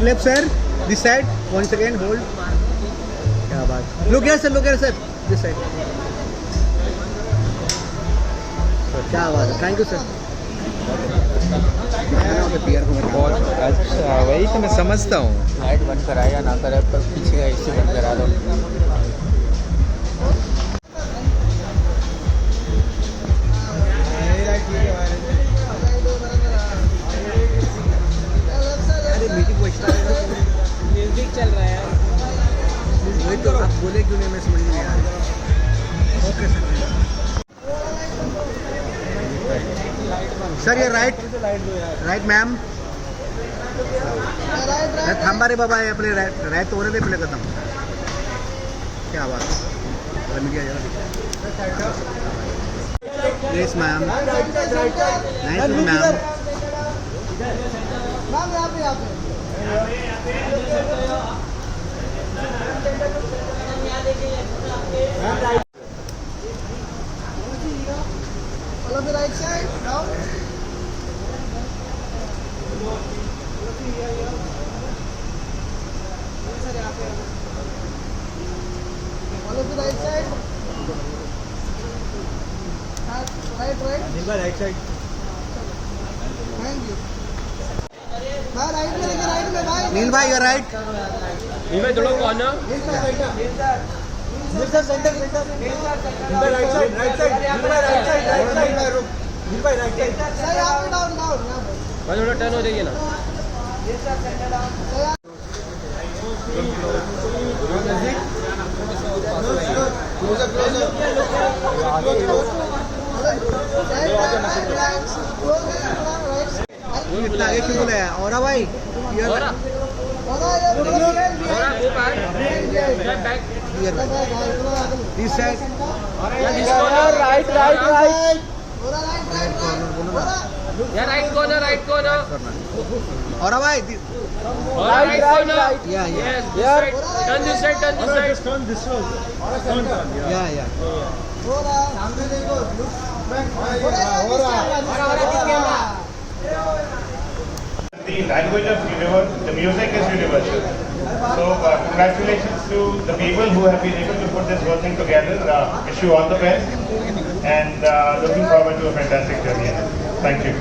Your left sir, this side. Once again, hold. क्या बात. Look here sir, this side. क्या बात है. Thank you sir. बहुत अच्छा, वही तो मैं समझता हूँ. लाइट बंद कराए या ना कराए, पर पीछे का एसी बंद करा दो. म्यूजिक चल रहा है. वही तो आप बोले क्यों नहीं, मैं समझ नहीं आ रहा. ओके सर ये राइट मैम. थांबा रे बाबा, आपले राइट तो हो रहे पहले खत्म. क्या बात. मीडिया जरा please ma'am. Nice ma'am. Follow the right side. Down. Follow the right side. Right. Right side. Thank you. भाई राइट में भाई. नील भाई योर राइट. नील भाई थोड़ा corner. Centre. Right side. Right side. Sir यहाँ पे डाउन. भाई थोड़ा टर्न हो जाइए ना. कितना आगे क्यों बोला है. और भाई और वो बैक दिस साइड. राइट या राइट कॉर्नर और भाई राइट कॉर्नर. या टर्न दिस साइड. या सामने देखो. The language of universe, the music is universal. So congratulations to the people who have been able to put this whole thing together. Wish you all the best and looking forward to a fantastic journey. Thank you.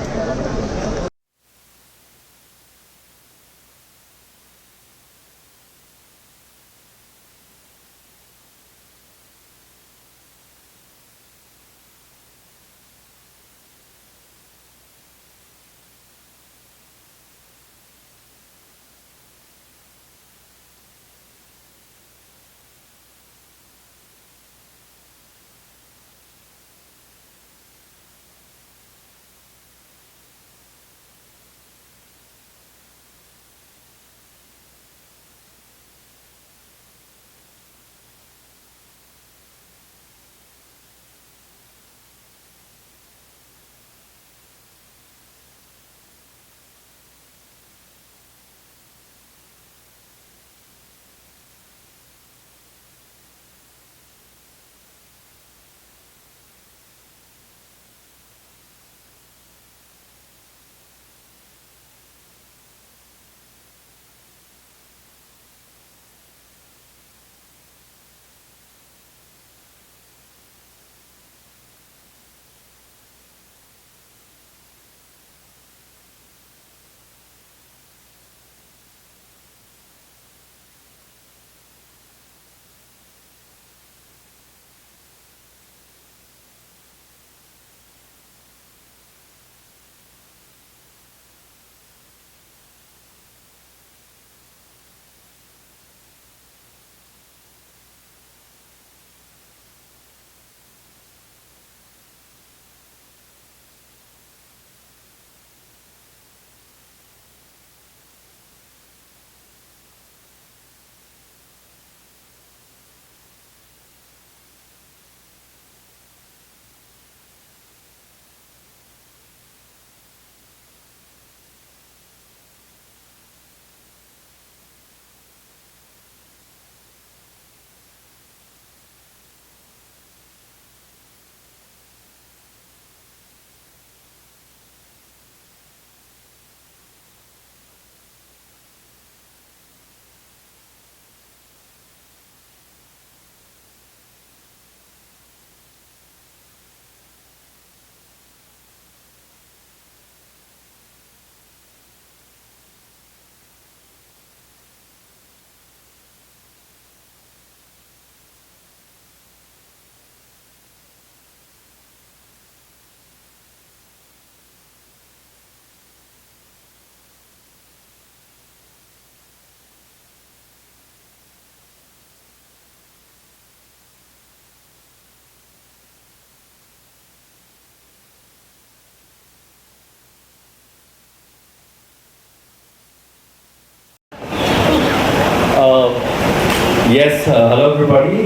Yes hello everybody.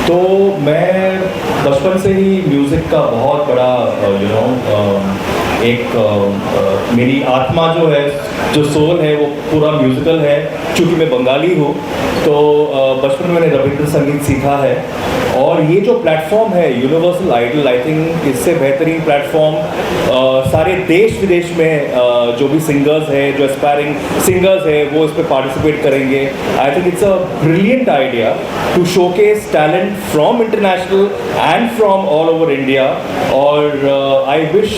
तो मैं बचपन से ही music का बहुत बड़ा मेरी आत्मा जो है, जो सोल है, वो पूरा म्यूज़िकल है। क्योंकि मैं बंगाली हूँ तो बचपन में मैंने रविंद्र संगीत सीखा है। और ये जो प्लेटफॉर्म है यूनिवर्सल आइडल, आई थिंक इससे बेहतरीन प्लेटफॉर्म सारे देश विदेश में जो भी सिंगर्स हैं, जो एस्पायरिंग सिंगर्स हैं, वो इस पर पार्टिसिपेट करेंगे। I think it's a brilliant idea to showcase talent from international and from all over India. और I wish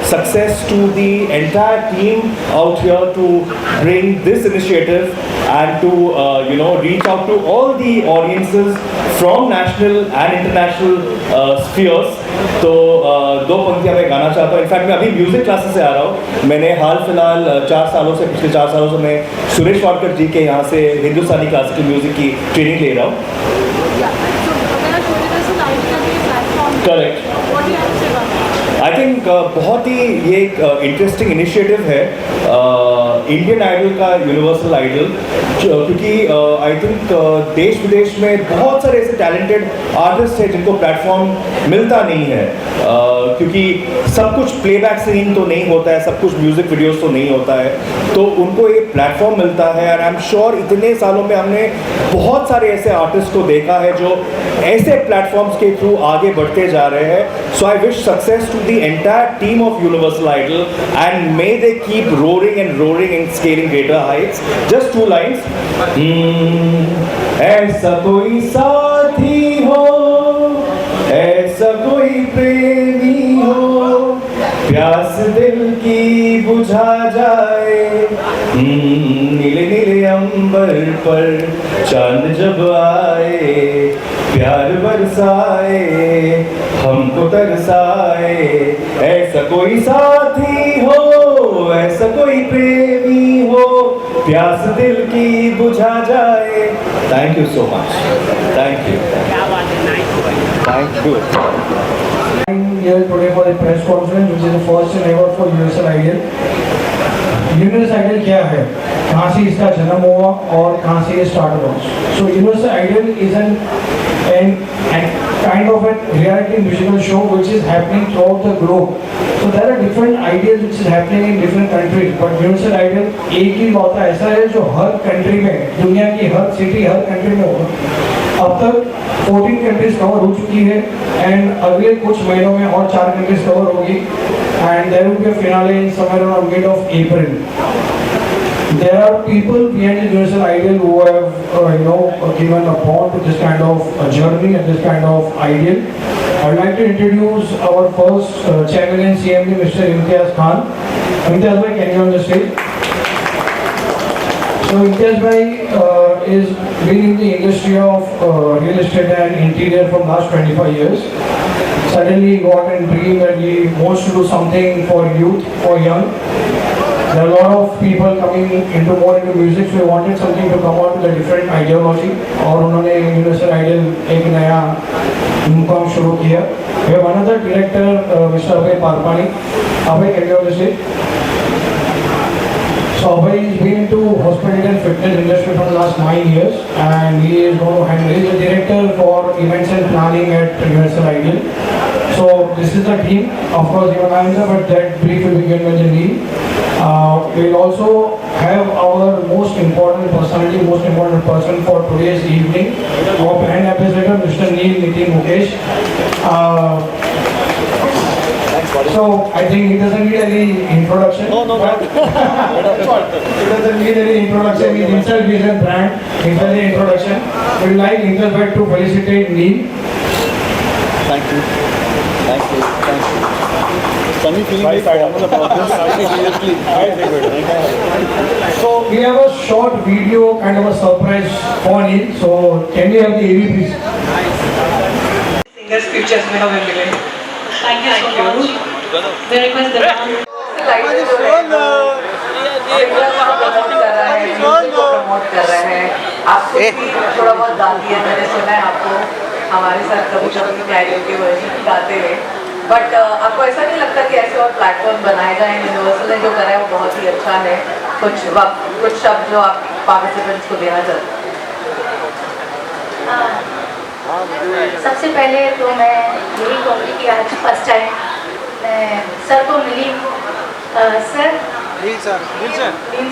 success to the entire team out here to bring this initiative and to reach out to all the audiences from national and international spheres. तो दो पंक्तियाँ मैं गाना चाहता हूँ। In fact मैं अभी म्यूज़िक क्लासेस से आ रहा हूँ। मैंने हाल फिलहाल पिछले 4 सालों से मैं सुरेश वाडकर जी के यहाँ से हिंदुस्तानी क्लासिकल म्यूज़िक की ट्रेनिंग ले रहा हूँ। करेक्ट। आई थिंक बहुत ही ये एक इंटरेस्टिंग इनिशिएटिव है इंडियन आइडल का, यूनिवर्सल आइडल। क्योंकि आई थिंक देश विदेश में बहुत सारे ऐसे टैलेंटेड आर्टिस्ट हैं जिनको प्लेटफॉर्म मिलता नहीं है। क्योंकि सब कुछ प्लेबैक सिंगिंग तो नहीं होता है, सब कुछ म्यूज़िक वीडियोस तो नहीं होता है, तो उनको एक प्लेटफॉर्म मिलता है। एंड आई एम श्योर इतने सालों में हमने बहुत सारे ऐसे आर्टिस्ट को देखा है जो ऐसे प्लेटफॉर्म्स के थ्रू आगे बढ़ते जा रहे हैं। So I wish success to the entire team of Universal Idol and may they keep roaring and scaling greater heights. Just 2 lines. ऐसा कोई साथी हो, ऐसा कोई प्रेमी हो, प्यास दिल की बुझा जाए। नीले नीले अंबर पर चांद जब आए, प्यार बरसाए, हमको तरसाए। ऐसा कोई साथी हो, ऐसा कोई प्रेमी हो, प्यास दिल की बुझा जाए। Thank you so much. Thank you. Thank you. Here today for the press conference, which is the first and ever for Universal Idol. Universal Idol क्या है, कहाँ से इसका जन्म हुआ और कहाँ से ये स्टार्ट हुआ? So Universal Idol is an kind of a reality musical show which is happening throughout the globe. So there are different ideas which is happening in different countries, but Universal Idol एक ही लौता ऐसा है जो हर country में, दुनिया की हर city, हर country में होगा। अब तक 14 कंट्रीज कवर हो चुकी है एंड अगले कुछ महीनों में और 4 कंट्रीज कवर होगी and there will be a finale in somewhere around mid of April. There are people behind the Universal Idol who have given a bond to this kind of journey and this kind of ideal. I would like to introduce our first chairman and CMD, Mr. Imtiaz Khan. Imtiaz bhai, can you on the stage? So Imtiaz bhai is been in the industry of real estate and interior from last 25 years. Suddenly he got a dream that he wants to do something for youth, for young. There are a lot of people coming into more into music, so we wanted something to come out with a different ideology. और उन्होंने Universal Idol एक नया मुकाम शुरू किया। We have another director, Mr. Abhay Parpani. Abhay, can you on the stage? So Abhay has been into hospitality and fitness industry for the last 9 years, and he is going to handle. He is the director for events and planning at Universal Idol. So this is the team. Of course, even I am there, but that brief will be given by the lead. We'll also have our most important personality, most important person for today's evening, our brand ambassador, Mr. Neil Nitin Mukesh. So I think he doesn't need any introduction. No. He doesn't need any introduction. He himself is a brand. He's any introduction. We'd like Interfact to felicitate Neil. Thank you. Sunny feeling very formal about this. So we have a short video, kind of a surprise for Neil. So can we have the AV please? Singers pictures में हमें मिले। Thank you so much. Very much promote कर रहे हैं। आपको भी थोड़ा बहुत गा दिया, मैंने सुना है आपको हमारे साथ कभी कभी कैरियोके वर्जन गाते हुए। बट आपको ऐसा नहीं लगता कि ऐसे और प्लेटफॉर्म बनाए जाए? यूनिवर्सल ने जो करा है वो बहुत ही अच्छा है। कुछ शब्द जो आप पार्टिसिपेंट्स को देना चाहते हैं? सबसे पहले तो मैं यही कहूँगी कि आज फर्स्ट टाइम मैं सर को मिली। सर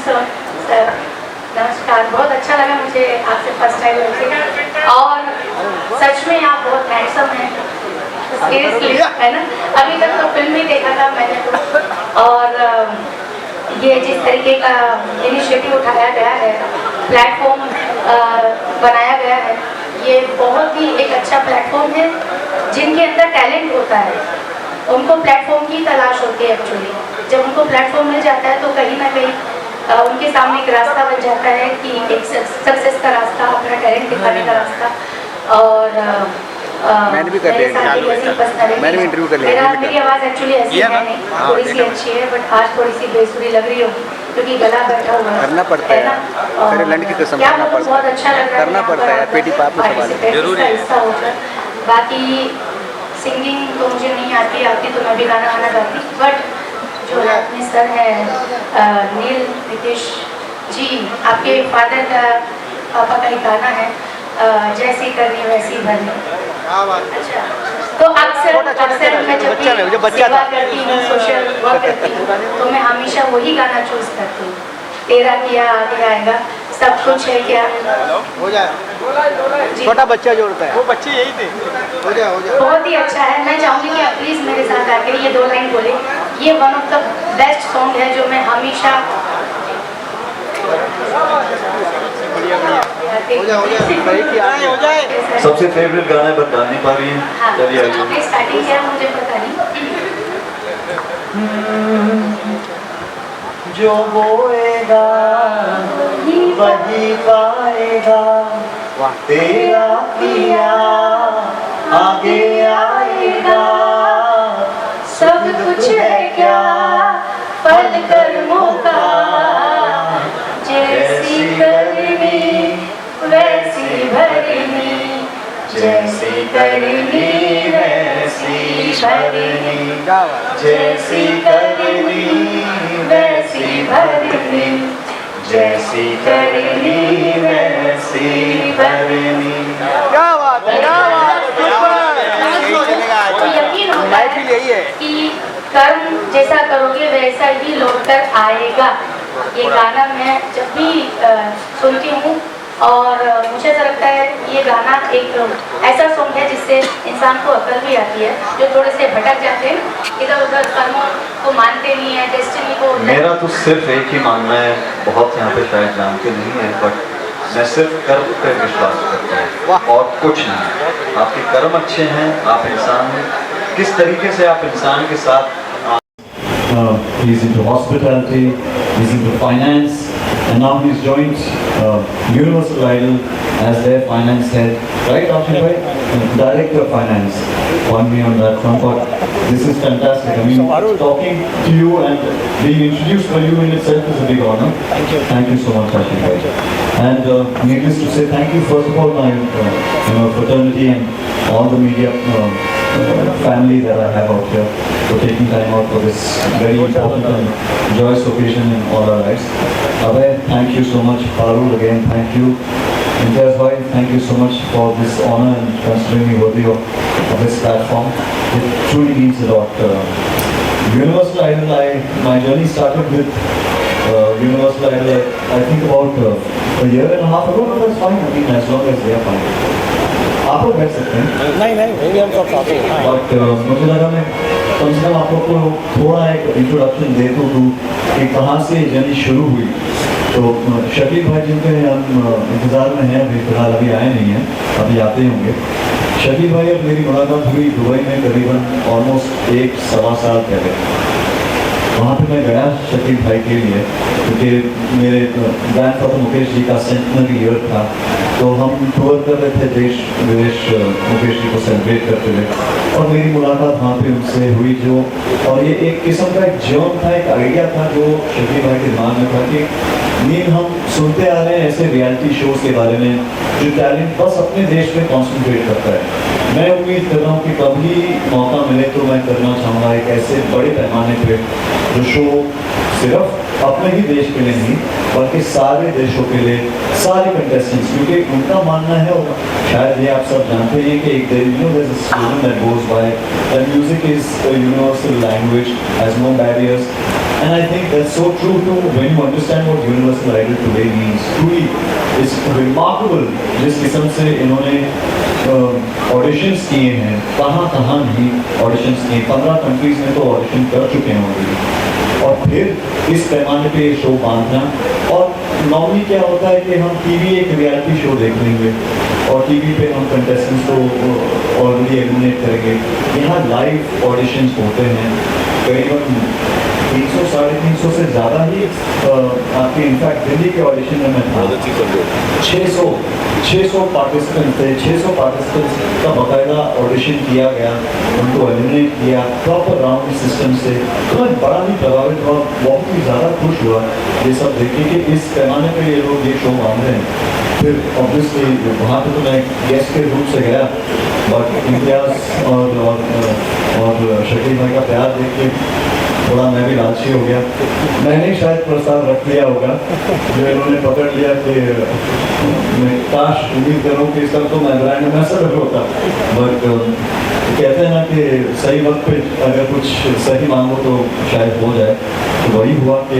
सर नमस्कार, बहुत अच्छा लगा मुझे आपसे फर्स्ट टाइम मिलके, और सच में आप बहुत हैंडसम हैं, सीरियसली, है ना। अभी तक तो फिल्म ही देखा था मैंने तो, और ये जिस तरीके का इनिशिएटिव उठाया गया है, प्लेटफॉर्म बनाया गया है, ये बहुत ही एक अच्छा प्लेटफॉर्म है। जिनके अंदर टैलेंट होता है उनको प्लेटफॉर्म की तलाश होती है एक्चुअली। जब उनको प्लेटफॉर्म मिल जाता है तो कहीं ना कहीं उनके सामने एक रास्ता बन जाता है कि एक सक्सेस का रास्ता, अपना टैलेंट दिखाने का रास्ता। और मैंने भी कर लिया, मैंने भी इंटरव्यू कर लिया। मेरी आवाज़ एक्चुअली ऐसी है नहीं, थोड़ी सी अच्छी है, बट आज थोड़ी सी बेसुरी लग रही होगी क्योंकि गला बैठा हुआ है। करना पड़ता है, अरे लंड की कसम करना पड़ता है, बहुत अच्छा लग रहा है, करना पड़ता है, पेटी पाप में सवाल है, जरूरी हिस्सा होकर। बाकी सिंगिंग तो मुझे नहीं आती तो मैं भी गाना गाती, बट जो अपने सर है नील नितेश जी, आपके फादर का, पापा का ही गाना है, जैसी करनी वैसी भरनी। अच्छा, तो अक्सर मैं जब भी सेवा करती हूँ, सोशल वर्क करती हूँ, तो मैं हमेशा वही गाना चूज करती हूँ, तेरा किया आगे आएगा, सब कुछ है क्या हो जाए। छोटा बच्चा जोड़ता है, वो बच्चे यही थे, हो जाए। बहुत ही अच्छा है। मैं चाहूँगी कि आप प्लीज़ मेरे साथ आके ये 2 लाइन बोले। ये one of the best song है जो मैं हमेशा हो जाए। सबसे फेवरेट गाना बता नहीं पा रही है। हाँ, आपने स्टार्टिंग किया मुझे पता नहीं। जो बोएगा वही पाएगा, तेरा किया आगे आएगा, सब कुछ है क्या फल कर्मों का, जैसी करनी वैसी भरनी, जैसी करनी वैसी भरनी, जैसी करनी वैसी भरनी, जैसी करनी वैसी भरनी। क्या बात है, क्या बात है, तो यकीन होता महफिल यही है कि कर्म जैसा करोगे वैसा ही लौट कर आएगा। ये गाना मैं जब भी सुनती हूँ, और मुझे ऐसा लगता है ये गाना एक ऐसा सॉन्ग है जिससे इंसान को अकल भी आती है, जो थोड़े से भटक जाते हैं, इधर उधर कर्मों को मानते नहीं है, डेस्टिनी को। मेरा तो सिर्फ एक ही मानना है, बहुत यहाँ पे शायद जानते नहीं है, बट मैं सिर्फ कर्म पे विश्वास करता हूँ और कुछ नहीं। आपके कर्म अच्छे हैं, आप इंसान हैं, किस तरीके से आप इंसान के साथ he's into hospitality, he's into finance, and now he's joined Universal Idol as their finance head, right, Ashish bhai? Director of finance. On me on that front, but this is fantastic. I mean, talking to you and being introduced by you in itself is a big honor. Thank you so much, Ashish bhai. And needless to say, thank you first of all my fraternity and all the media family that I have out here for taking time out for this very important and joyous occasion in all our lives. Abhay, thank you so much. Parul, again, thank you. Imtiaz bhai, thank you so much for this honor and considering me worthy of this platform. It truly means a lot. Universal Idol, my journey started with Universal Idol, I think about a year and a half ago, but that's fine. I mean, as long as they are fine. आप लोग बैठ सकते हैं? नहीं, हम सब साथ हैं। बट मुझे लगा मैं कम से कम आप लोग को थोड़ा एक इंट्रोडक्शन दे तो दूँ कि कहाँ से जर्नी शुरू हुई। तो शकील भाई जिनके हम इंतज़ार में हैं, अभी फिलहाल अभी आए नहीं हैं, अभी आते होंगे। शकील भाई अब मेरी मुलाकात हुई दुबई में करीबन ऑलमोस्ट 1-1.25 साल पहले। वहाँ पे मैं गया शकील भाई के लिए, क्योंकि मेरे ग्रैंडफादर मुकेश जी का सेंटनरी ईयर था, तो हम टूर कर रहे थे देश विदेश मुकेश जी को सेलिब्रेट करते हुए, और मेरी मुलाकात वहाँ पे उनसे हुई और ये एक किस्म का एक जर्म था, एक आइडिया था जो शकील भाई के दिमाग में था कि मेन हम सुनते आ रहे हैं ऐसे रियलिटी शोज के बारे में जो टैलेंट बस अपने देश में कॉन्सेंट्रेट करता है। मैं उम्मीद कर रहा हूँ कि कभी मौका मिले तो मैं करना चाहूँगा एक ऐसे बड़े पैमाने पे जो शो सिर्फ अपने ही देश के लिए नहीं बल्कि सारे देशों के लिए, सारे कंटेस्टेंट्स, क्योंकि उनका मानना है और शायद ये आप सब जानते हैं कि एक there's a slogan that goes by that music is a universal language, has no barriers, and I think that's so true too when you understand what Universal Idol today means. Truly, it's remarkable जिस किस्म से इन्होंने auditions किए हैं, कहाँ नहीं auditions किए, 15 countries में तो ऑडिशन कर चुके हैं ऑलरेडी, और फिर इस पैमाने पे शो बांधना। और नॉर्मली क्या होता है कि हम टीवी एक रियलिटी शो देख लेंगे और टीवी पे हम कंटेस्टेंट्स को ऑलरेडी एलिमिनेट करेंगे। यहाँ लाइव ऑडिशंस होते हैं, करीबन 300-350 से ज़्यादा ही आपके इनफैक्ट दिल्ली के ऑडिशन में मैं था, 600 पार्टिसिपेंट थे, 600 पार्टिसिपेंट्स का बाकायदा ऑडिशन किया गया, उनको एलिमिनेट किया प्रॉपर राउंड सिस्टम से। तो मैं बड़ा ही प्रभावित हुआ, बहुत ही ज़्यादा खुश हुआ ये सब देखे कि इस पैमाने पे ये लोग ये शो मान रहे हैं। फिर ऑब्वियसली वहाँ पे तो मैं गेस्ट के रूप से गया, बट इम्तियाज़ और शकील भाई का प्यार देख के थोड़ा मैं भी लालची हो गया। मैंने शायद प्रस्ताव रख लिया होगा जो इन्होंने पकड़ लिया कि मैं काश उम्मीद करूँ कि इस तरह तो मैं ब्रांड एम्बेसडर होता, बट कहते हैं ना कि सही वक्त पे अगर कुछ सही मांगो तो शायद हो जाए। तो वही हुआ कि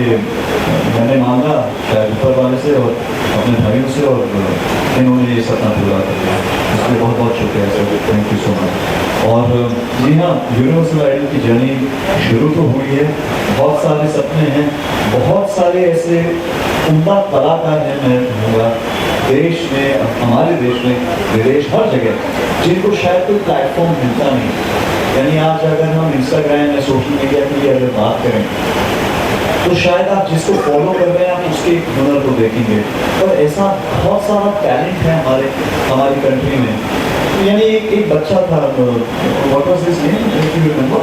मैंने मांगा शायद ऊपर वाले से और अपने भाइयों से, और इन्होंने ये सपना पूरा कर दिया। इसलिए बहुत बहुत शुक्रिया sir, thank you so much. और जी हाँ, यूनिवर्सल आइडल की जर्नी शुरू तो हुई है, बहुत सारे सपने हैं, बहुत सारे ऐसे उम्दा कलाकार हैं, मैं कहूँगा देश में, हमारे देश में, विदेश, हर जगह, जिनको शायद कोई प्लेटफॉर्म मिलता नहीं। यानी आज अगर हम इंस्टाग्राम या सोशल मीडिया की अगर बात करें तो शायद आप जिसको फॉलो कर रहे हैं आप उसके हुनर को देखेंगे, पर ऐसा बहुत सारा टैलेंट है हमारी कंट्री में। यानी एक बच्चा था, what was his name, if you remember,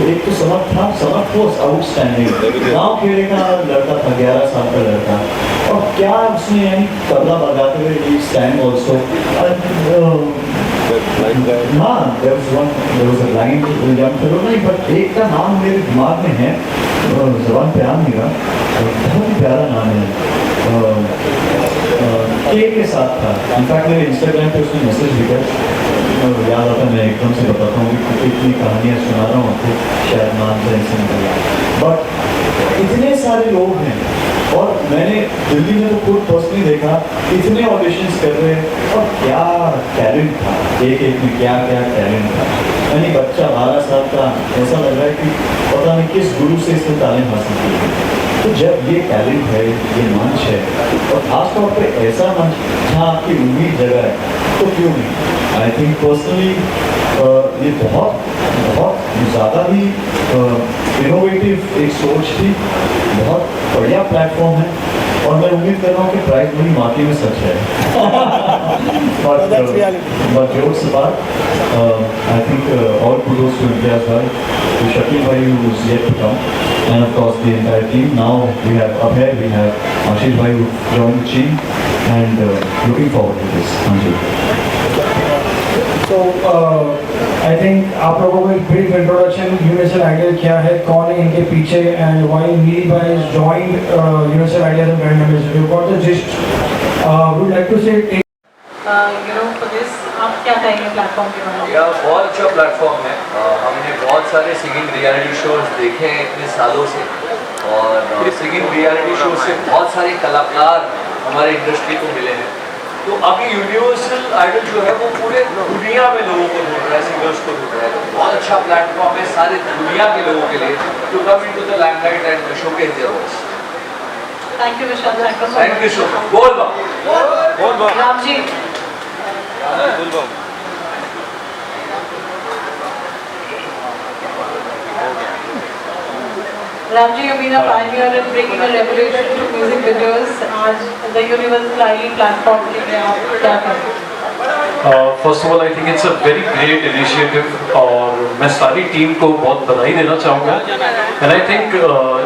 एक तो समर्थ वाज आउटस्टैंडिंग, गाँव खेड़े का लड़का था, 11 साल का लड़का, और क्या उसने यानी तबला बजाते हुए ही स्टैंड ऑल्सो। हाँ, there was a line नहीं, बट एक का नाम मेरे दिमाग में है, ज़बान पे आ नहीं रहा, बहुत ही प्यारा नाम है, के साथ था। इनफैक्ट मेरे इंस्टाग्राम पे उसने मैसेज लिखा, याद आता मैं एकदम से बताता हूँ कि इतनी कहानियाँ सुना रहा हूँ आपको, शायद नाम से ऐसे निकल, बट इतने सारे लोग हैं। और मैंने दिल्ली में तो खुद पर्सनली देखा, इतने ऑडिशंस कर रहे हैं, और क्या टैलेंट था, एक में क्या टैलेंट था। यानी बच्चा 12 साल का, ऐसा लग रहा है कि पता नहीं किस गुरु से इसने तालीम हासिल की है। तो जब ये टैलेंट है, ये मंच है, और खासतौर पे ऐसा मंच जहाँ आपकी उम्मीद जगह है, तो क्यों नहीं। आई थिंक पर्सनली ये बहुत ज़्यादा ही इनोवेटिव एक सोच थी, बहुत बढ़िया प्लेटफॉर्म है, और मैं उम्मीद कर रहा हूँ कि प्राइज मनी वाकई में सच है। But jokes apart, I think all kudos to Imtiaz bhai, to Shakil bhai who is yet to come, and of course the entire team. Now we have Abhay, we have Ashish bhai who joined the team, and looking forward to this. Thank you. So I think आप लोगों को एक brief introduction universal idol क्या है, कौन है इनके पीछे, and why Neil bhai has joined Universal Idol as a brand ambassador. You got the gist. Would like to say for this आप क्या कहेंगे प्लेटफॉर्म के बारे में? यह बहुत अच्छा प्लेटफॉर्म है। हमने बहुत सारे सिंगिंग रियलिटी शोज देखे हैं इतने सालों से, और सिंगिंग रियलिटी शो से बहुत सारे कलाकार हमारे इंडस्ट्री को मिले हैं। तो अभी यूनिवर्सल आइडल जो है वो पूरे दुनिया में लोगों को ढूंढ रहा है, सिंगर्स को ढूंढ रहा है। तो बहुत अच्छा प्लेटफॉर्म है सारे दुनिया के लोगों के लिए to come into the limelight and showcase their voice. Thank you Vishal, thank you so much. बोल बा Ram ji, Ramji, you've been a pioneer in bringing a revolution to music videos. आज the Universal Idol platform के लिए आप क्या करें? First of all I think it's a very great initiative और मैं सारी टीम को बहुत बधाई देना चाहूँगा एंड आई थिंक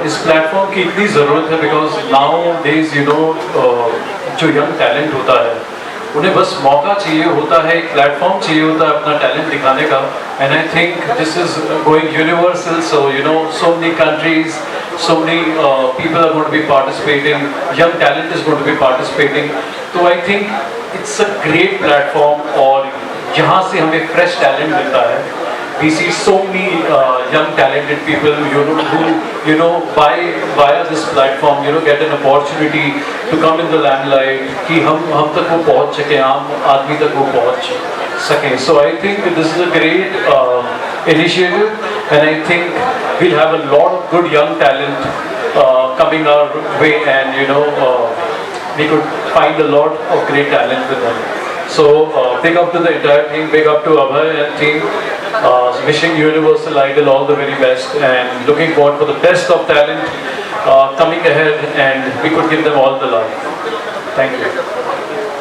इस प्लेटफॉर्म की इतनी ज़रूरत है because now days you know जो यंग टैलेंट होता है उन्हें बस मौका चाहिए होता है, एक प्लेटफॉर्म चाहिए होता है अपना टैलेंट दिखाने का and I think this is going universal so you know so many countries so many people are going to be participating, young talent is going to be participating, so I think it's a great platform और यहाँ से हमें fresh talent मिलता है. We see so many young talented people who via this platform get an opportunity to come in the limelight कि हम तक वो पहुँच सके, आम आदमी तक वो पहुँच सके. So I think this is a great initiative and I think we'll have a lot of good young talent coming our way and we could find a lot of great talent with them. So big up to the entire team, big up to Abhay and team. Wishing Universal Idol all the very best and looking forward for the best of talent coming ahead and we could give them all the love. Thank you.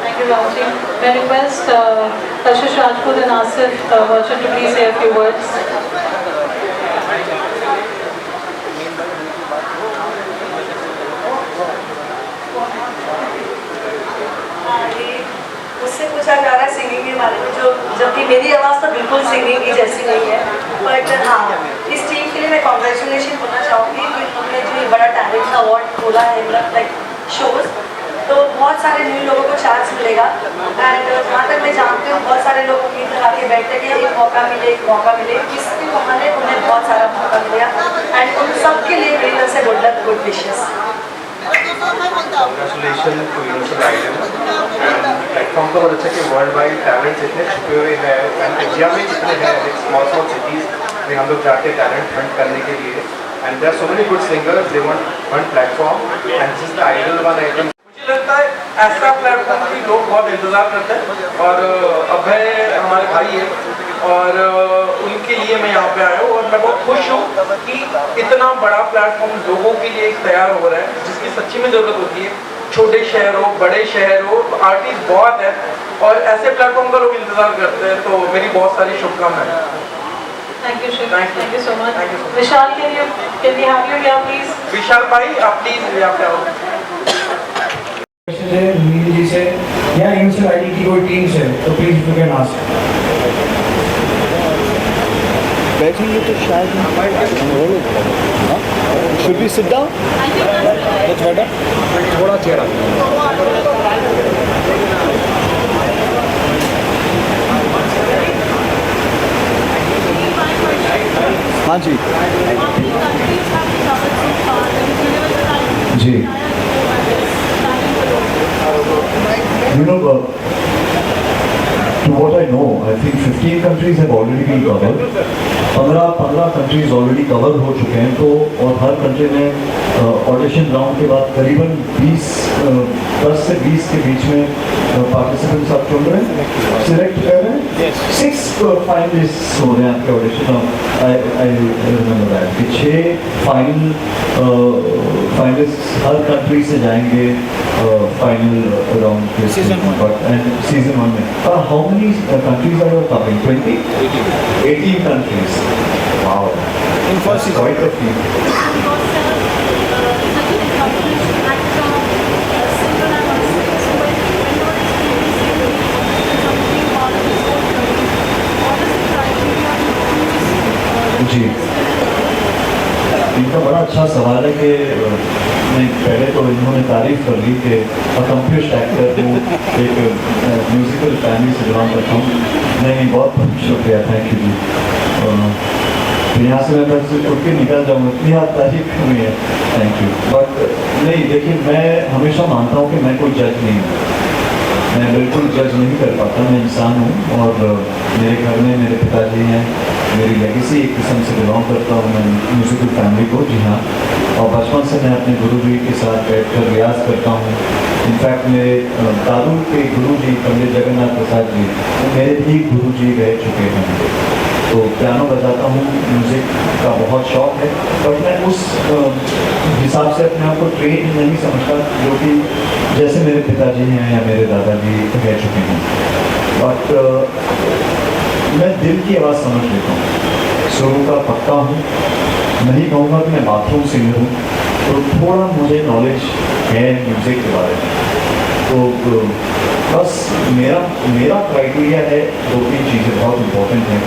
Thank you, Ramji. May I request Ashish Rajput and Asif Merchant to please say a few words. मुझसे पूछा जा रहा है singing के बारे में, जो जबकि मेरी आवाज़ तो बिल्कुल सिंगिंग की जैसी नहीं है, बट हाँ इस टीम के लिए मैं कॉन्ग्रेचुलेशन बोलना चाहूँगी कि उन्होंने जो बड़ा टैलेंट का अवार्ड खोला है लाइक शोज़, तो बहुत सारे न्यू लोगों को चांस मिलेगा एंड जहाँ तक मैं जानती हूँ बहुत सारे लोग उम्मीद लगा के बैठते कि एक मौका मिले इसके बहाने उन्हें बहुत सारा मौका मिलेगा एंड उन सब के लिए मेरी तरफ से good luck, good wishes. Congratulations to Universal Idol and platform का बहुत अच्छा कि वर्ल्ड वाइड टैलेंट्स इतने छुपे हुए हैं एंड इंडिया में जितने हैं स्मॉल सिटीज़ में हम लोग जाते हैं टैलेंट हंट करने के लिए and there are so many good singers, they want one platform and this is the idol one item. मुझे लगता है ऐसा प्लेटफॉर्म की लोग बहुत इंतज़ार करते हैं और अभय हमारे भाई है और उनके लिए मैं यहाँ पे आया हूँ और मैं बहुत खुश हूँ कि इतना बड़ा प्लेटफॉर्म लोगों के लिए तैयार हो रहा है जिसकी सच्ची में ज़रूरत होती है. छोटे शहर हो, बड़े शहर हो, आर्टिस्ट बहुत है और ऐसे प्लेटफॉर्म का लोग इंतज़ार करते हैं, तो मेरी बहुत सारी शुभकामनाएं. Thank you, Shiv. Thank you so much. Vishal, can we have you here, please? विशाल भाई आप प्लीज यहाँ पे आओ. नील जी से या यूनिवर्सल आईडी की कोई टीम से तो प्लीज यू कैन आस्क. बैठेंगे तो शायद should be sit down. That's better. थोड़ा चेहरा हाँ जी जी. You know, to what I know, I think 15 countries have already been covered. 15 countries already cover हो चुके हैं, तो और हर कंट्री में ऑडिशन राउंड के बाद करीबन 10 से 20 के बीच में पार्टिसिपेंट्स आप चुन रहे हैं, सिलेक्ट कर रहे हैं. 6 फाइनलिस्ट हो रहे हैं आपके ऑडिशन. आई रिमेंबर दैट कि 6 फाइनलिस्ट हर कंट्री से जाएंगे फाइनल राउंड के सीजन 1 में. How many countries are you covering? 18 countries. Wow. Quite a few. जी, इनका बड़ा अच्छा सवाल है कि नहीं, पहले तो इन्होंने तारीफ कर ली कि अकम्प्लिश्ड एक्टर हूँ, एक म्यूज़िकल फैमिली से बिलोंग करता हूँ. नहीं, बहुत बहुत शुक्रिया, थैंक यू जी. तो यहाँ से मैं बस उठ के निकल जाऊँ, इतनी हाथ तारीफ हुई है, थैंक यू. बट नहीं, देखिए मैं हमेशा मानता हूँ कि मैं कोई जज नहीं हूँ, मैं बिल्कुल जज नहीं कर पाता. मैं इंसान हूँ और मेरे घर में मेरे पिताजी हैं, मेरी लेगेसी एक किस्म से बिलोंग करता हूँ मैं म्यूज़िकल फैमिली को. जी हाँ, और बचपन से मैं अपने गुरुजी के साथ बैठकर रियाज करता हूँ. इनफैक्ट मेरे दारू के गुरुजी पंडित जगन्नाथ प्रसाद जी मेरे भी गुरुजी रह चुके हैं. तो पियानो बजाता हूँ, म्यूज़िक का बहुत शौक है, बट मैं उस हिसाब से अपने आप को ट्रेन नहीं समझता जो कि जैसे मेरे पिताजी हैं या मेरे दादाजी कह चुके हैं। बट मैं दिल की आवाज़ समझ लेता हूँ, सुरों का पक्का हूँ। नहीं कहूँगा कि मैं बाथरूम सिंगर हूँ, तो थोड़ा मुझे नॉलेज है म्यूज़िक के बारे में। तो बस मेरा क्राइटेरिया है 2-3 चीज़ें बहुत इम्पोर्टेंट हैं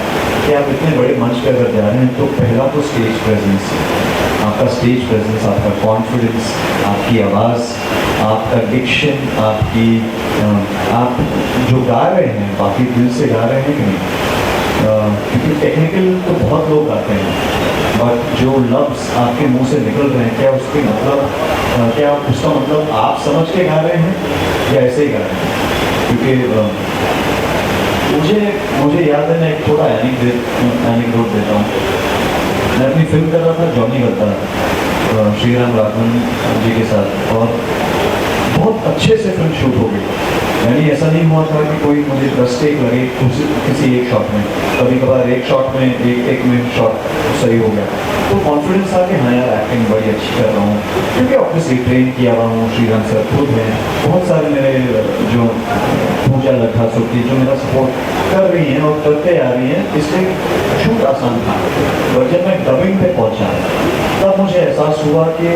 कि आप इतने बड़े मंच पे अगर जा रहे हैं तो पहला तो स्टेज प्रेजेंस, आपका स्टेज प्रेजेंस, आपका कॉन्फिडेंस, आपकी आवाज़, आपका डिक्शन, आप जो गा रहे हैं बाकी दिल से गा रहे हैं कि नहीं। क्योंकि टेक्निकल तो बहुत लोग गाते हैं, बट जो लफ्ज़ आपके मुंह से निकल रहे हैं क्या उसके मतलब क्या उसका मतलब आप समझ के गा रहे हैं या ऐसे ही गा रहे हैं। क्योंकि मुझे याद है, मैं एक छोटा एनेक्डोट देता हूँ। मैं अपनी फिल्म कर रहा था जॉनी करता श्रीराम राघवन जी के साथ, और बहुत अच्छे से फिल्म शूट हो गई। यानी ऐसा नहीं हुआ था कि कोई मुझे 10 टेक लगे किसी एक शॉट में, कभी कभार एक शॉट में एक में शॉट सही हो गया, तो कॉन्फिडेंस आ कि हाँ यार एक्टिंग बड़ी अच्छी कर रहा हूँ। क्योंकि ऑब्वियसली ट्रेन किया हुआ हूँ, श्रीराम सर खुद हैं, बहुत सारे मेरे जो पूजा लखा सुखी जो मेरा सपोर्ट कर रही हैं और करते आ रही हैं, इसलिए शूट आसान था। और जब मैं डबिंग पे पहुँचा तब मुझे एहसास हुआ कि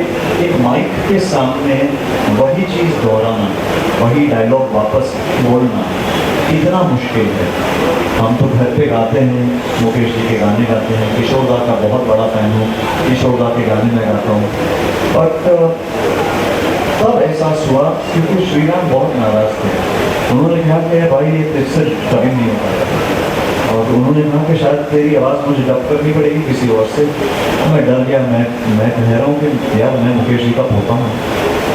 एक माइक के सामने वही चीज़ दोहराना, वही डायलॉग वापस बोलना इतना मुश्किल है। हम तो घर पे गाते हैं, मुकेश जी के गाने गाते हैं, किशोर दा का बहुत बड़ा फैन हूँ, किशोर दा के गाने मैं गाता हूँ। बट तब एहसास हुआ क्योंकि श्रीराम बहुत नाराज़ थे। उन्होंने कहा कि भाई ये इससे कभी नहीं होता, और उन्होंने कहा कि शायद तेरी आवाज़ मुझे डब करनी पड़ेगी किसी और से। मैं डर गया, मैं कह रहा हूँ कि यार मैं मुकेश जी का पोता हूँ,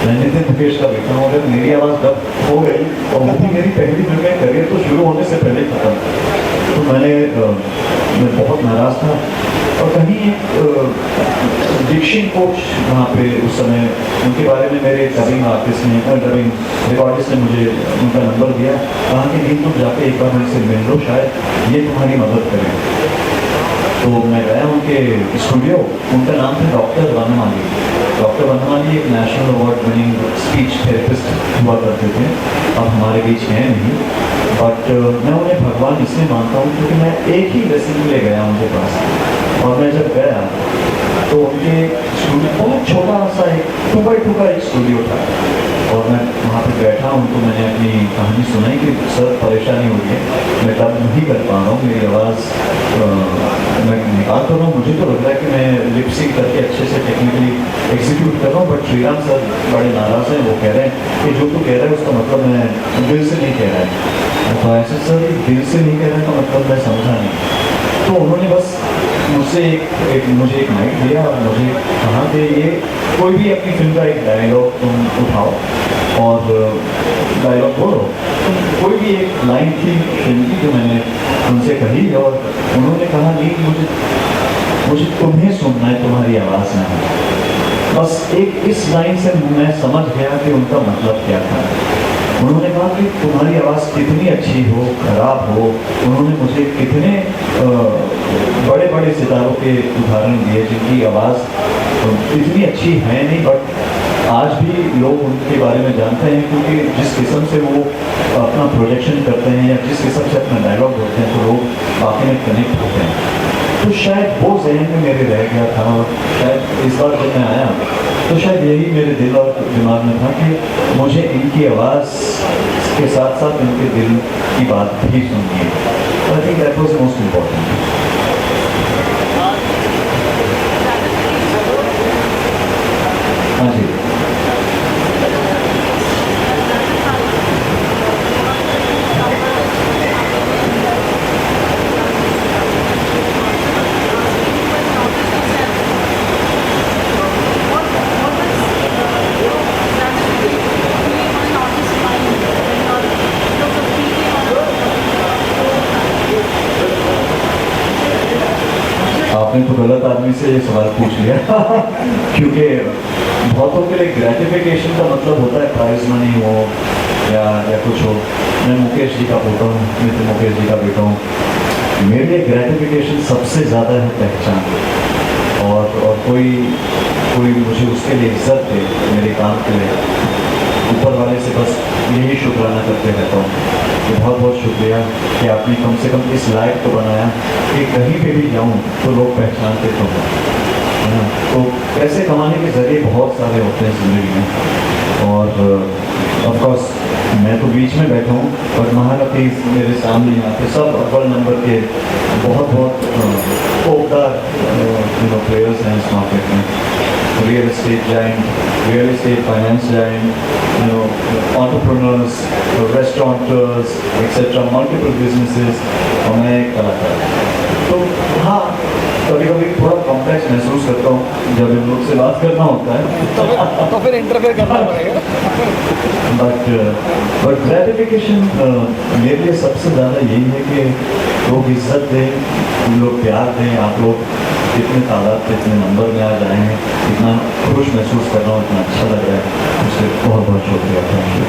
मैं नितिन मुकेश का बेटा हूँ, अगर मेरी आवाज़ डब हो गई और वो भी मेरी पहली फिल्म में करियर तो शुरू होने से पहले खत्म, तो मैं बहुत नाराज़ था। और कहीं एक डिक्शन कोच वहाँ पे उस समय, उनके बारे में मेरे डबिंग आर्टिस्ट ने, डबिंग रिकॉर्डिस्ट ने मुझे उनका नंबर दिया, कहा कि नहीं तुम जाके एक बार उनसे मिल लो, शायद ये तुम्हारी मदद करें। तो मैं गया उनके स्टूडियो, उनका नाम था डॉक्टर वनमाली। डॉक्टर वनमाली एक national award winning speech therapist हुआ करते थे, अब हमारे बीच हैं नहीं, बट मैं उन्हें भगवान इसलिए मानता हूँ क्योंकि मैं एक ही लेसन के लिए गया उनके पास, और मैं जब गया तो उनके स्टूडियो बहुत छोटा सा एक 2x2 का एक स्टूडियो था, और मैं वहाँ पे बैठा उनको मैंने अपनी कहानी सुनाई कि सर परेशानी हो रही है, मैं तब नहीं कर पा रहा हूँ, मेरी आवाज़ मैं निकाल कर रहा हूँ, मुझे तो लग रहा है कि मैं लिपसिंग करके अच्छे से टेक्निकली एग्जीक्यूट कर रहा हूँ, बट श्रीराम सर बड़े नाराज़ हैं। वो कह रहे हैं कि जो तू कह रहा है उसका मतलब मैं दिल से नहीं कह रहा है। तो ऐसे सर दिल से नहीं कह रहा है का मतलब मैं समझा नहीं। तो उन्होंने बस मुझसे मुझे एक माइक दिया और मुझे कहा कि ये कोई भी अपनी फिल्म का एक डायलॉग तुम उठाओ और डायलॉग बोलो। तो कोई भी एक लाइन थी फिल्म की जो मैंने उनसे कही, और उन्होंने कहा नहीं मुझे तुम्हें सुनना है, तुम्हारी आवाज़ ना है। बस एक इस लाइन से मैं समझ गया कि उनका मतलब क्या था। उन्होंने कहा कि तुम्हारी आवाज़ कितनी अच्छी हो, खराब हो। उन्होंने मुझे कितने बड़े बड़े सितारों के उदाहरण दिए जिनकी आवाज़ इतनी अच्छी है नहीं, बट आज भी लोग उनके बारे में जानते हैं क्योंकि जिस किस्म से वो अपना प्रोजेक्शन करते हैं या जिस किस्म से अपना डायलॉग बोलते हैं तो लोग बाकी में कनेक्ट होते हैं। तो शायद वो जहन में मेरे रह गया था, और शायद इस बार जब मैं आया तो शायद यही मेरे दिल और दिमाग में था कि मुझे इनकी आवाज़ के साथ साथ इनके दिल की बात भी सुननी है। I think that was most important. हाँ जी, आपने तो गलत आदमी से ये सवाल पूछ लिया क्योंकि बहुतों के लिए ग्रेटिफिकेशन का मतलब होता है प्राइज मनी हो या कुछ हो। मैं मुकेश जी का पोता हूँ, नितिन मुकेश जी का बेटा हूँ, मेरे लिए ग्रेटिफिकेशन सबसे ज़्यादा है पहचान, और कोई मुझे उसके लिए इज्जत दे मेरे काम के लिए, ऊपर वाले से बस यही शुक्राना करते रहता हूँ कि बहुत बहुत शुक्रिया कि आपने कम से कम इस लायक तो बनाया कि कहीं पे भी जाऊँ तो लोग पहचानते तो हैं, है ना। तो पैसे कमाने के ज़रिए बहुत सारे होते हैं ज़िंदगी में, और ऑफ कोर्स मैं तो बीच में बैठा हूँ, और महारथी मेरे सामने यहाँ पे सब अव्वल नंबर के बहुत ओपदार प्लेयर्स हैं इस मार्केट में। Real estate giant, real estate finance giant, entrepreneurs, restaurateurs, etc. Multiple businesses, और मैं एक कलाकार। तो हाँ, कभी कभी थोड़ा कॉम्प्लेक्स महसूस करता हूँ जब इन लोग से बात करना होता है तो फिर इंटरफेयर करना पड़ेगा। बट ग्रेटिफिकेशन मेरे लिए सबसे ज़्यादा यही है कि लोग इज्जत दें, लोग प्यार दें। आप लोग इतने तादाद से इतने नंबर में आज आए हैं, इतना खुश महसूस कर रहा हूँ, इतना अच्छा लग रहा है, उससे बहुत बहुत शुक्रिया। Thank you.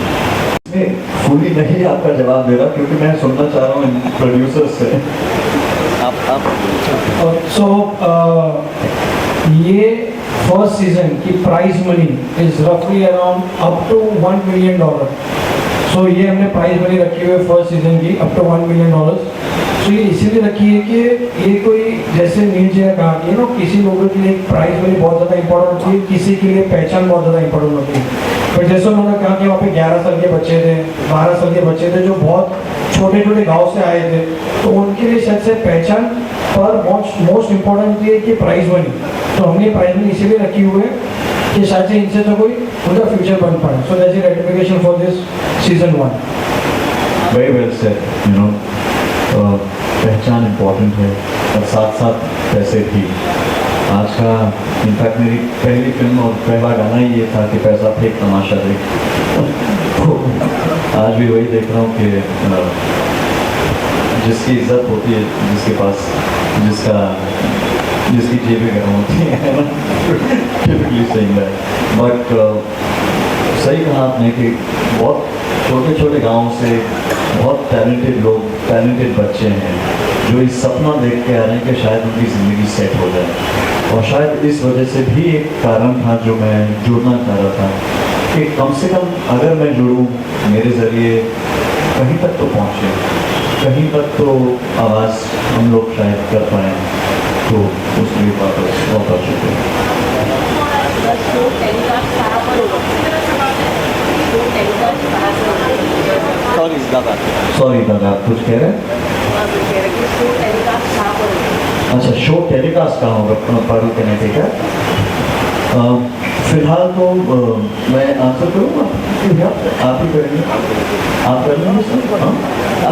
मैं फुली नहीं आपका जवाब दे रहा क्योंकि मैं सुनना चाह रहा हूँ प्रोड्यूसर्स से। सो ये फर्स्ट सीजन की प्राइज मनी इज रफली अराउंड अप टू $1 मिलियन। सो ये हमने प्राइज मनी रखी हुई है फर्स्ट सीजन की अप टू $1 मिलियन। तो ये इसीलिए रखी है कि ये कोई जैसे नील जी ने कहा कि ना किसी लोगों के लिए प्राइज मनी बहुत ज़्यादा इंपॉर्टेंट होती है, किसी के लिए पहचान बहुत ज़्यादा इंपॉर्टेंट होती है। पर जैसे उन्होंने कहा कि वहाँ पे 11 साल के बच्चे थे, 12 साल के बच्चे थे जो बहुत छोटे छोटे गांव से आए थे, तो उनके लिए शायद से पहचान पर मोस्ट इम्पोर्टेंट ये कि प्राइज मनी। तो हमने प्राइज मनी इसीलिए रखी हुई है कि शायद से इनसे तो कोई उनका फ्यूचर बन पाए। So that's the ratification for this season 1। Very well said. पहचान इम्पोर्टेंट है और साथ साथ पैसे भी। आज का इनफैक्ट मेरी पहली फिल्म और पहला गाना ही ये था कि पैसा फेंक तमाशा देख। तो आज भी वही देख रहा हूँ कि जिसकी इज्जत होती है, जिसके पास जिसकी जेबें गर्म होती है टिपिकली सही है। बट सही कहा आपने कि बहुत छोटे छोटे गाँव से बहुत टैलेंटेड लोग, टैलेंटेड बच्चे हैं जो इस सपना देख के आ रहे हैं कि शायद उनकी ज़िंदगी सेट हो जाए। और शायद इस वजह से भी एक कारण था जो मैं जुड़ना चाह रहा था कि कम से कम अगर मैं जुड़ूं, मेरे ज़रिए कहीं तक तो पहुँचे, कहीं तक तो आवाज़ हम लोग शायद कर पाएँ। तो उसके लिए बहुत बहुत शुक्रिया। सॉरी दादा, आप कुछ कह रहे हैं? अच्छा, शो टेलीकास्ट कहाँ होगा? पारुल कहने का फिलहाल तो मैं आंसर करूँगा, आप ही करेंगे, आप कर लेंगे सर? हाँ,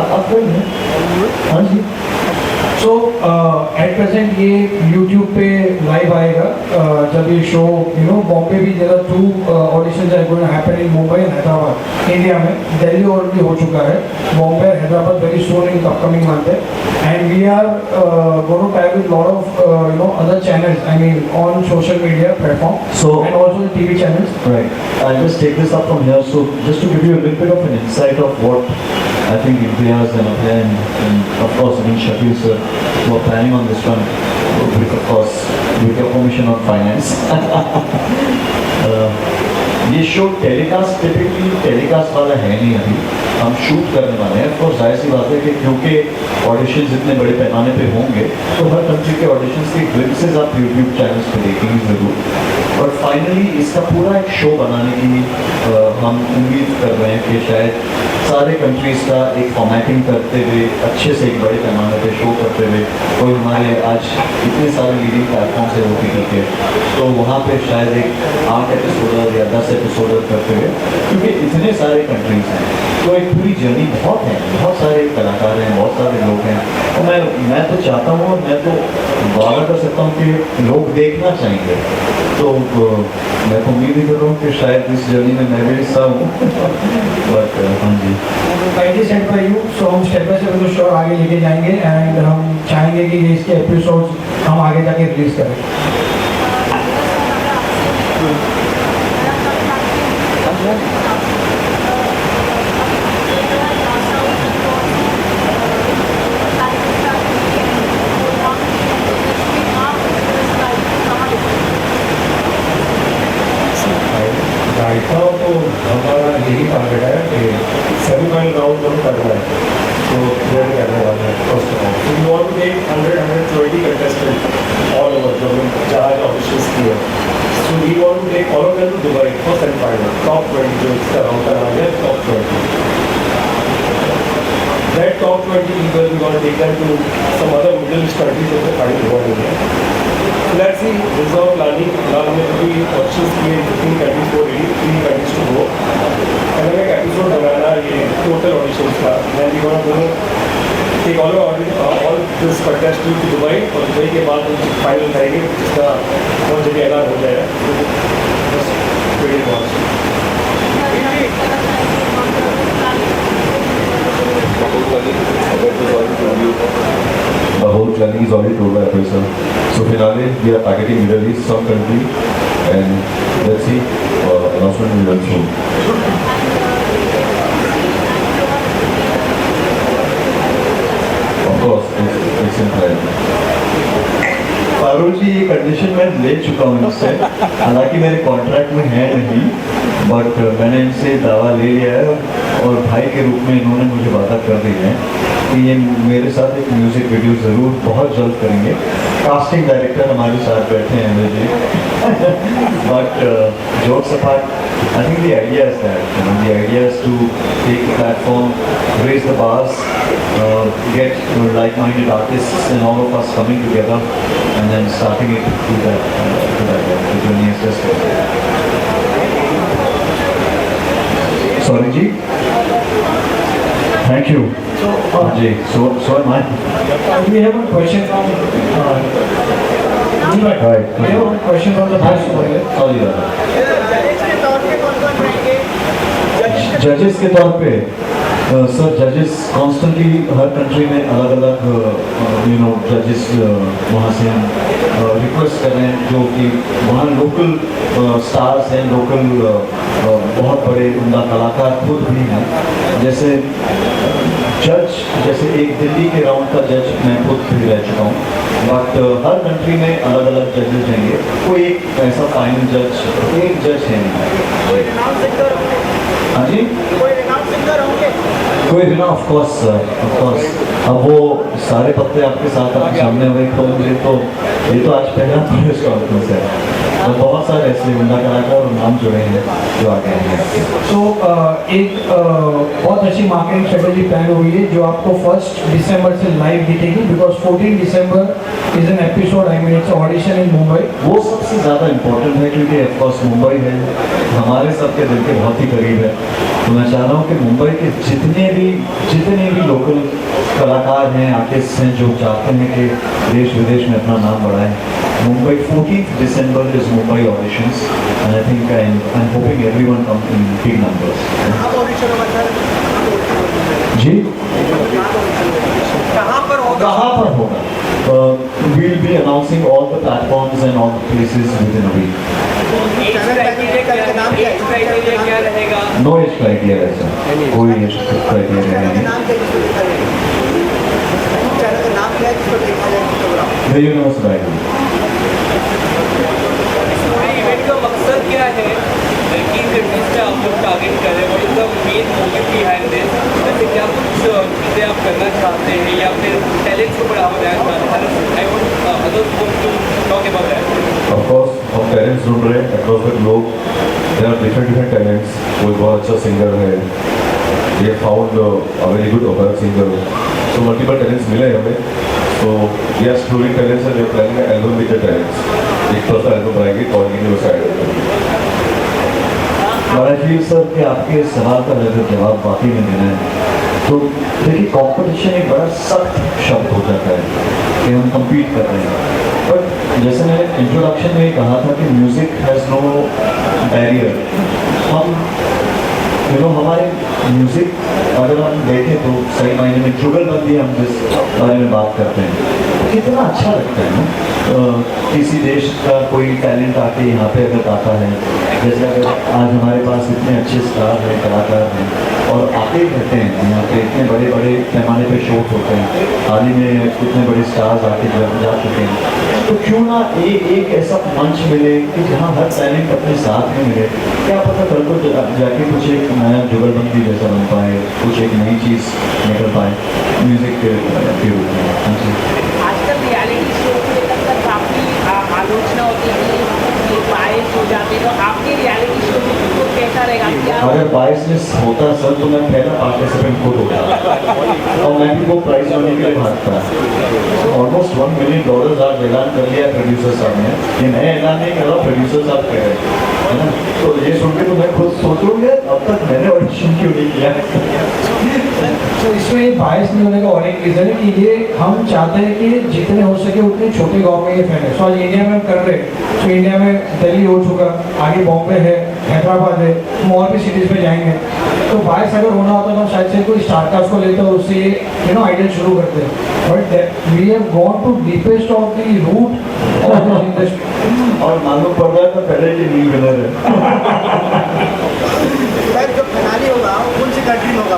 आप कर लेंगे। हाँ जी। सो एट प्रेजेंट ये यूट्यूब पे लाइव आएगा जब ये शो बॉम्बे भी there are 2 auditions are going to happen in Mumbai and Hyderabad India में। दिल्ली ऑलरेडी हो चुका है, Bombay and Hyderabad very soon in upcoming month है। And we are going to type with lot of other channels, I mean on social media platform, so and also the TV channels. Right. I'll just take this up from here. So just to give you a little bit of an insight of what I think Imtiaz and Abhay and of course even Shakil sir were planning on this one, with of course with your permission on finance. ये show telecast typically telecast वाला है नहीं, अभी हम shoot करने वाले हैं। Of course जाहिर सी बात है कि क्योंकि ऑडिशंस इतने बड़े पैमाने पे होंगे तो हर कंट्री के ऑडिशंस की ग्लिम्पसेस आप यूट्यूब चैनल्स पे देखेंगे ज़रूर। और फाइनली इसका पूरा एक शो बनाने की हम उम्मीद कर रहे हैं कि शायद सारे कंट्रीज़ का एक फॉर्मेटिंग करते हुए अच्छे से एक बड़े पैमाने पे शो करते हुए कोई हमारे आज इतने सारे लीडिंग प्लेटफॉर्म्स है OTT के, तो वहाँ पे शायद एक 8 एपिसोड या 10 एपिसोड करते हुए, क्योंकि इतने सारे कंट्रीज़ हैं तो एक पूरी जर्नी बहुत है, बहुत सारे कलाकार हैं, बहुत सारे लोग हैं। और मैं तो चाहता हूँ और मैं तो वादा कर सकता हूँ कि लोग देखना चाहेंगे। तो मैं तो उम्मीद ही कर रहा हूँ कि शायद इस जर्नी में मैं भी हिस्सा हूँ। बट हाँ जी, काइंडली सेंड बाय यू। सो हम स्टेप बाय स्टेप तो शो आगे लेके जाएंगे एंड हम चाहेंगे कि ये इसके एपिसोड्स हम आगे जाके रिलीज करें। top 20 जो इसका राउंड करा गया top 20. That top 20 people we got taken to some other Middle East countries of the final world India. So let's see, this is our planning. Now हमने अभी ऑप्शंस किए 15 countries को ready, 3 countries to go. And हमें एक episode बनाना ये total auditions का. Then we gonna go take all this contestants to Dubai और Dubai के बाद हम फाइनल करेंगे जिसका बहुत जल्दी ऐलान हो जाएगा. बस wait and watch. The whole planning is already told by Appraisal. So finally, we are targeting Middle East, some country, and let's see, announcement will be done soon. Of course, it's in plan. Farooq ji ये condition मैं ले चुका हूँ इनसे, हालांकि मेरे contract में है नहीं, बट मैंने इनसे दावा ले लिया है और भाई के रूप में इन्होंने मुझे वादा कर दी है कि ये मेरे साथ एक म्यूज़िक वीडियो ज़रूर बहुत जल्द करेंगे. कास्टिंग डायरेक्टर हमारे साथ बैठे हैं Ajay ji. But jokes apart, I think the idea is that, the idea is to take the platform, raise the bars, get like-minded artists and all of us coming together and then starting it to that the journey is just sorry ji, thank you. So am I. We have a question from right. We have a question from the press. Sorry. जजेस के तौर पे sir, जजेस constantly हर country में अलग अलग जजेस वहाँ से हम रिक्वेस्ट कर रहे हैं जो कि वहाँ लोकल स्टार्स हैं, लोकल बहुत बड़े उमदा कलाकार खुद भी हैं. जैसे जज, जैसे एक दिल्ली के राउंड का जज मैं खुद भी रह चुका हूँ, बट हर कंट्री में अलग अलग जजेस रहेंगे. कोई एक ऐसा फाइनल जज, एक जज है. हाँ जी, कोई भी ना, ऑफ कोर्स. अब वो सारे पत्ते आपके साथ आपके सामने हुए तो मुझे तो ये तो आज पहला प्रेस कॉन्फ्रेंस है. और बहुत सारे ऐसे उमदा कलाकार और नाम जुड़े हैं जो आ गए हैं. तो एक बहुत अच्छी मार्केटिंग स्ट्रेटेजी प्लान हुई है जो आपको 1 दिसंबर से लाइव दिखेगी, because 14 December is an episode, I mean it's audition in Mumbai. वो सबसे ज़्यादा इम्पोर्टेंट है क्योंकि ऑफकोर्स मुंबई है, हमारे सबके दिल के बहुत ही करीब है. तो मैं चाह रहा हूँ कि मुंबई के जितने भी लोकल कलाकार हैं, आर्टिस्ट हैं जो चाहते हैं कि देश विदेश में अपना नाम बढ़ाएं, Mumbai 14 December is Mumbai auditions and I think I am hoping everyone come in big numbers. जी, कहाँ पर होगा? We'll be announcing all the platforms and all the places within a week. No age criteria ऐसा, कोई age criteria नहीं. The Universal Idol. Event का मकसद क्या है? किन कंट्रीज पे आप लोग टारगेट कर रहे हैं? What is the main motive behind this? जैसे क्या कुछ चीज़ें आप करना चाहते हैं या फिर टैलेंट को बढ़ावा देना चाहते हैं? I want others to talk about that. Of course, हम टैलेंट्स ढूंढ रहे हैं across the globe. There are different talents. कोई बहुत अच्छा सिंगर है. We have found a very good opera singer. So multiple talents मिले हमें. So we are exploring talents and we are planning an album with the talents. एक first album बनाएंगे और universal idol. और आई फील सर कि आपके सवाल का अगर जवाब वाकई में देना है तो देखिए, कंपटीशन एक बड़ा सख्त शब्द हो जाता है कि हम compete कर रहे हैं. बट जैसे मैंने इंट्रोडक्शन में कहा था कि म्यूज़िक हैज़ नो बैरियर. हम हमारे म्यूज़िक अगर हम देखें तो सही मायने में जुगलबंदी हम जिस बारे में बात करते हैं कितना अच्छा लगता है ना. किसी देश का कोई टैलेंट आके यहाँ पे अगर आता है, जैसे अगर आज हमारे पास इतने अच्छे स्टार हैं, कलाकार हैं और आते ही रहते हैं यहाँ पे, इतने बड़े बड़े पैमाने पे शोज होते हैं, हाल ही में इतने बड़े स्टार्स आके जा चुके हैं. तो क्यों ना एक ऐसा मंच मिले कि जहाँ हर टैलेंट अपने साथ में मिले. क्या पता कल को जाके कुछ एक नया जुगलबंदी जैसा बन पाए, कुछ एक नई चीज़ निकल पाए म्यूज़िक के रूप में. आजकल रियलिटी शो को लेकर काफ़ी आलोचना होती है कि बायस हो जाते हैं, तो आपके रियलिटी शो को कैसा रहेगा? अगर बायसनेस होता सर तो मैं पहला पार्टिसिपेंट खुद होता और मैं भी वो प्राइज मनी के लिए भागता। ऑलमोस्ट $1 मिलियन आज ऐलान कर लिया प्रोड्यूसर साहब ने। ये नया ऐलान नहीं कर रहा, प्रोड्यूसर साहब कह रहे हैं, है ना। तो ये सुन के तो मैं खुद सोचूंगा अब तक मैंने ऑडिशन क्यों नहीं किया। तो इसमें बायस नहीं होने का और एक रीज़न है कि ये हम चाहते हैं कि जितने हो सके उतने छोटे गांव में ये फैले। सो आज इंडिया में हम कर रहे हैं, तो इंडिया में दिल्ली हो चुका, आगे बॉम्बे है, हैदराबाद है, हम और भी सिटीज़ में जाएंगे। तो बायस अगर होना होता तो हम शायद से कोई स्टार्टअप्स को लेते और उससे आइडिया शुरू करते हैं। But we have gone to deepest of the root of this industry. और मालूम पड़ रहा है तो पहले ही न्यू विनर है। जो फिनाली होगा कौन सी कंट्री में होगा?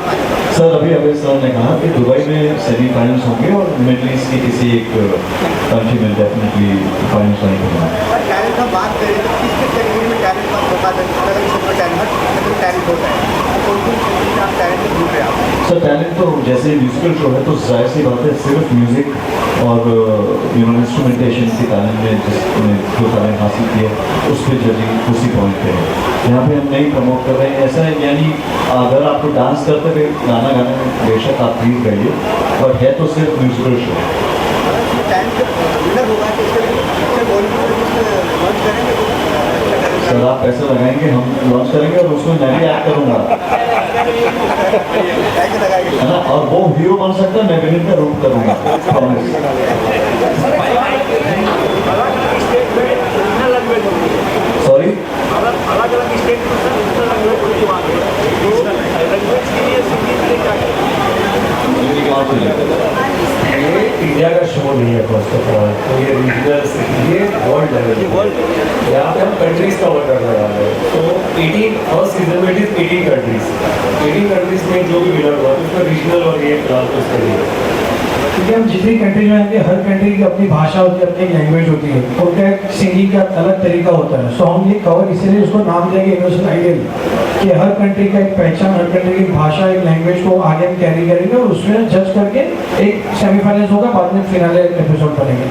सर अभी अवैध साहब ने कहा कि दुबई में सेमीफाइनल्स होंगे और मिडिल ईस्ट की किसी एक कंट्री में डेफिनेटली फाइनल्स नहीं होगा। टैलेंट हम बात करें तो किस किस कैटेगरी में टैलेंट का मौका देता है? सुपर टैलेंट होता है, कौन कौन सी आप टैलेंट ढूंढ रहे हैं? सर टैलेंट तो जैसे म्यूजिकल शो है तो जाहिर सी बात है सिर्फ म्यूजिक और इंस्ट्रूमेंटेशन के टैलेंट में जिसने जो टैलेंट हासिल किया उस पर जजिंग उसी पॉइंट पे है। यहाँ पे हम नहीं प्रमोट कर रहे हैं ऐसा है, यानी अगर आपको डांस करते हुए गाना गाने में बेशक आप प्लीज गाइए, बट है तो सिर्फ म्यूजिकल शो। सर आप पैसे लगाएंगे, हम लॉन्च करेंगे और उसमें मैं भी ऐड करूँगा, है ना। और वो हीरो बन सकता है, मैं विनित का रूप करूँगा, प्रॉमिस। सॉरी ये इंडिया का शो नहीं है फर्स्ट ऑफ ऑल, तो ये रीजनल, ये वर्ल्ड लेवल, यहाँ पे हम कंट्रीज कवर करने वाले हैं। तो 18 फर्स्ट सीजन में इट इज 18 कंट्रीज में जो भी विनर हुआ तो उसका रीजनल और ये फिलहाल तो उसका नहीं है। क्योंकि हम जितनी कंट्रीज में आएंगे हर कंट्री की अपनी भाषा होती है, अपनी लैंग्वेज होती है, उनका एक सिंगिंग का अलग तरीका होता है। सो हम ये कवर इसीलिए उसको नाम देंगे यूनिवर्सल आइडल, कि हर कंट्री का एक पहचान, हर कंट्री की भाषा, एक लैंग्वेज को आगे हम कैरी करेंगे और उसमें जज करके एक सेमीफाइनल्स होगा, बाद में फिनाले एपिसोड बनेंगे।